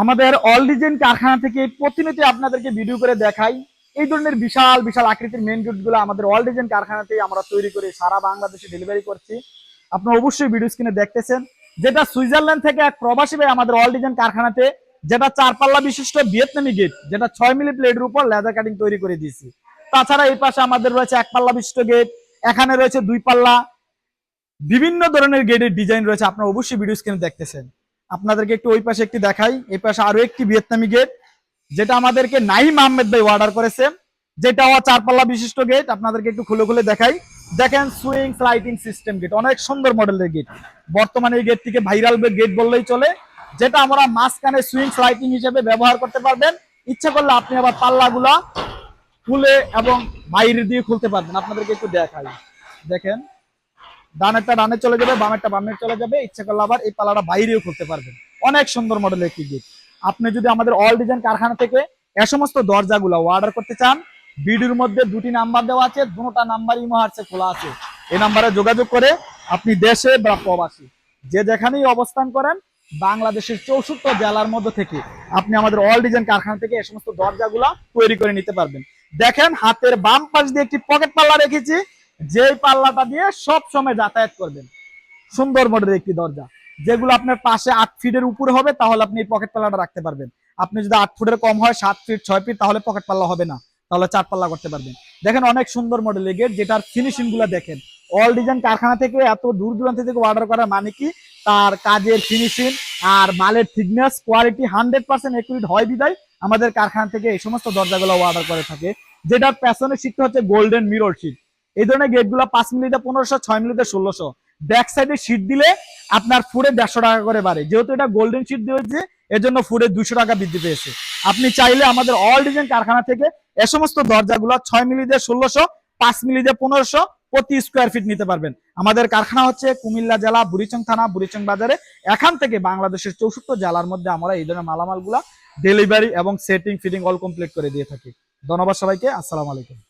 আমাদের all design কারখানা থেকে প্রতিনিয়ত আপনাদেরকে ভিডিও করে দেখাই। এই ধরনের বিশাল বিশাল আকৃতির মেন গেট গুলো আমাদের অল ডিজাইন কারখানাতেই আমরা তৈরি করে সারা বাংলাদেশে ডেলিভারি করছি। আপনারা অবশ্যই ভিডিও স্ক্রিনে দেখতেছেন, যেটা সুইজারল্যান্ড থেকে এক প্রবাসী ভাই আমাদের অল ডিজাইন কারখানাতে, যেটা 4 পাল্লা বিশিষ্ট ভিয়েতনামি গেট, যেটা 6 মিলি প্লেটের উপর লেজার কাটিং তৈরি করে দিয়েছি। তাছাড়া এই পাশে আমাদের রয়েছে 1 পাল্লা বিশিষ্ট গেট, এখানে রয়েছে 2 পাল্লা, বিভিন্ন ধরনের গেটের ডিজাইন রয়েছে। আপনারা অবশ্যই ভিডিও স্ক্রিনে দেখতেছেন। আপনাদেরকে একটু ওই পাশে একটি দেখাই, এই পাশে আরো একটি ভিয়েতনামি গেট, যেটা আমাদেরকে নাইম আহমেদ ভাই অর্ডার করেছে, যেটা 4 পাল্লা বিশিষ্ট গেট। আপনাদেরকে একটু খুলে খুলে দেখাই। দেখেন সুইং স্লাইডিং সিস্টেম গেট, অনেক সুন্দর মডেলের গেট। বর্তমানে এই গেটটিকে ভাইরাল গেট বললেই চলে, যেটা আমরা মাঝখানে সুইং স্লাইডিং হিসেবে ব্যবহার করতে পারবেন। ইচ্ছা করলে আপনি আবার পাল্লাগুলা খুলে এবং বাইরে দিয়ে খুলতে পারবেন। আপনাদেরকে একটু দেখাই, দেখেন ডানেরটা ডানে চলে যাবে, বামেরটা বামে চলে যাবে। ইচ্ছা করলে আবার এই পাল্লাটা বাইরেও খুলতে পারবেন। অনেক সুন্দর মডেলের একটি গেট। আপনি যদি আমাদের অল ডিজাইন কারখানা থেকে এ সমস্ত দরজাগুলো অর্ডার করতে চান, ভিডিওর মধ্যে 2টি নাম্বার দেওয়া আছে, দুটো নাম্বারই মহার্সে খোলা আছে। এই নাম্বারে যোগাযোগ করে আপনি দেশে বা প্রবাসী যে যেখানেই অবস্থান করেন, বাংলাদেশের 64 জেলার মধ্যে থেকে আপনি আমাদের অল ডিজাইন কারখানা থেকে এই সমস্ত দরজাগুলো তৈরি করে নিতে পারবেন। দেখেন হাতের বাম পাশ দিয়ে একটি পকেট পাল্লা রেখেছি, যেই পাল্লাটা দিয়ে সব সময় যাতায়াত করবেন। সুন্দর মডেলের একটি দরজা, যেগুলো আপনার পাশে 8 ফিটের উপরে হবে, তাহলে আপনি এই পকেট পাল্লাটা রাখতে পারবেন। আপনি যদি 8 ফুটের কম হয়, 7 ফিট 6 ফিট, তাহলে পকেট পাল্লা হবে না, তাহলে 4 পাল্লা করতে পারবেন। দেখেন অনেক সুন্দর মডেলের গেট, যেটার ফিনিশিং গুলো দেখেন। অল ডিজাইন কারখানা থেকে এত দূর দূরান্ত থেকে অর্ডার করার মানে কি, তার কাজের ফিনিশিং আর মালের থিকনেস কোয়ালিটি 100% একুরেট হয় বিদায় আমাদের কারখানা থেকে এই সমস্ত দরজাগুলো অর্ডার করে থাকে। যেটার পেছনে শিখতে হচ্ছে গোল্ডেন মিরর শিট। এই ধরনের গেটগুলো 5 মিলিতে 1500, 6 মিলিতে 1600। ব্যাক সাইডে শীট দিলে আপনার ফুডে 150 টাকা করে বাড়ে। যেহেতু এটা গোল্ডেন শীট দিয়েছে, এর জন্য ফুডে 200 টাকা বৃদ্ধি পেয়েছে। আপনি চাইলে আমাদের অল ডিজাইন কারখানা থেকে এ সমস্ত দরজাগুলো 6 মিলিতে 1600, 5 মিলিতে 1500 প্রতি স্কোয়ার ফিট নিতে পারবেন। আমাদের কারখানা হচ্ছে কুমিল্লা জেলা, বুড়িচং থানা, বুড়িচং বাজারে। এখান থেকে বাংলাদেশের 64 জেলার মধ্যে আমরা এই ধরনের মালামালগুলা ডেলিভারি এবং সেটিং ফিটিং অল কমপ্লিট করে দিয়ে থাকি। ধন্যবাদ সবাইকে। আসসালামু আলাইকুম।